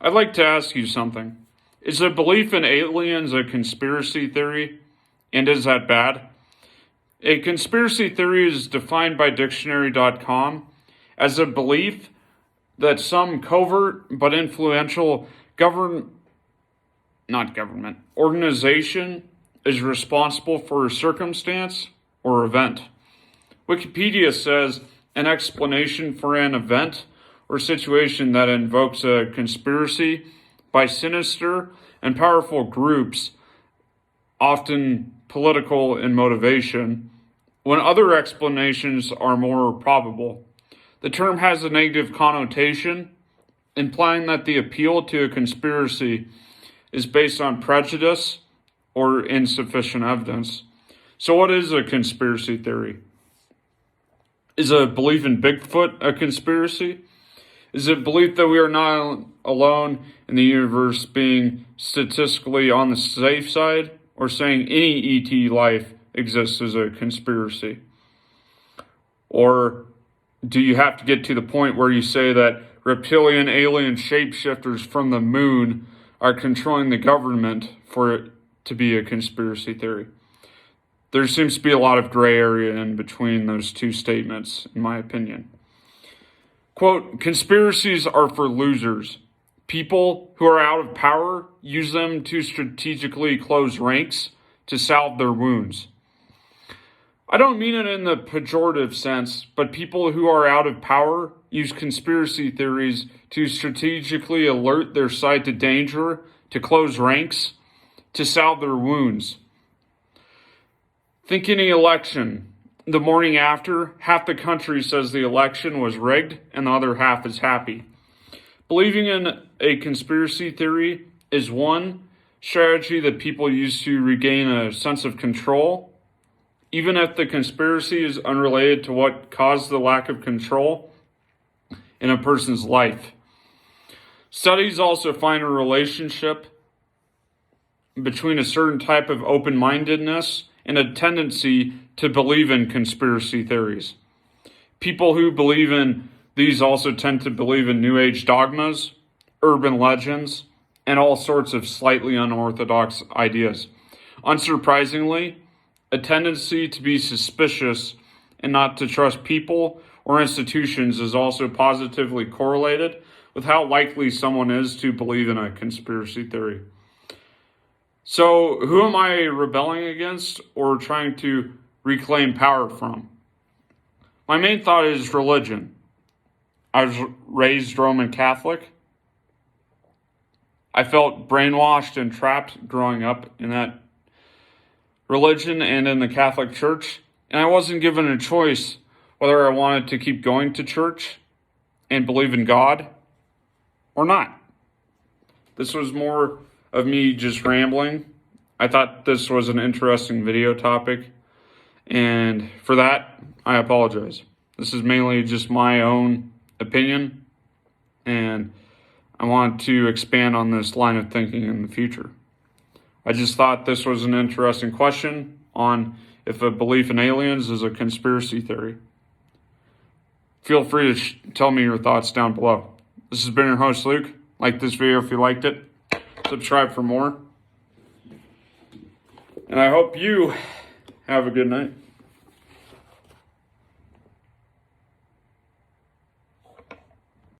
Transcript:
I'd like to ask you something. Is a belief in aliens a conspiracy theory? And is that bad? A conspiracy theory is defined by dictionary.com as a belief that some covert but influential organization is responsible for a circumstance or event. Wikipedia says an explanation for an event or situation that invokes a conspiracy by sinister and powerful groups, often political in motivation, when other explanations are more probable. The term has a negative connotation, implying that the appeal to a conspiracy is based on prejudice or insufficient evidence. So, what is a conspiracy theory? Is a belief in Bigfoot a conspiracy? Is it belief that we are not alone in the universe being statistically on the safe side, or saying any ET life exists as a conspiracy? Or do you have to get to the point where you say that reptilian alien shapeshifters from the moon are controlling the government for it to be a conspiracy theory? There seems to be a lot of gray area in between those two statements, in my opinion. Quote, conspiracies are for losers. People who are out of power use them to strategically close ranks to salve their wounds. I don't mean it in the pejorative sense, but people who are out of power use conspiracy theories to strategically alert their side to danger, to close ranks, to salve their wounds. Think any election. The morning after, half the country says the election was rigged and the other half is happy. Believing in a conspiracy theory is one strategy that people use to regain a sense of control, even if the conspiracy is unrelated to what caused the lack of control in a person's life. Studies also find a relationship between a certain type of open-mindedness and a tendency to believe in conspiracy theories. People who believe in these also tend to believe in New Age dogmas, urban legends, and all sorts of slightly unorthodox ideas. Unsurprisingly, a tendency to be suspicious and not to trust people or institutions is also positively correlated with how likely someone is to believe in a conspiracy theory. So, who am I rebelling against or trying to reclaim power from? My main thought is religion. I was raised Roman Catholic. I felt brainwashed and trapped growing up in that religion and in the Catholic Church, and I wasn't given a choice whether I wanted to keep going to church and believe in God or not. This was more of me just rambling. I thought this was an interesting video topic, and for that, I apologize. This is mainly just my own opinion, and I want to expand on this line of thinking in the future. I just thought this was an interesting question on if a belief in aliens is a conspiracy theory. Feel free to tell me your thoughts down below. This has been your host, Luke. Like this video if you liked it. Subscribe for more. And I hope you have a good night.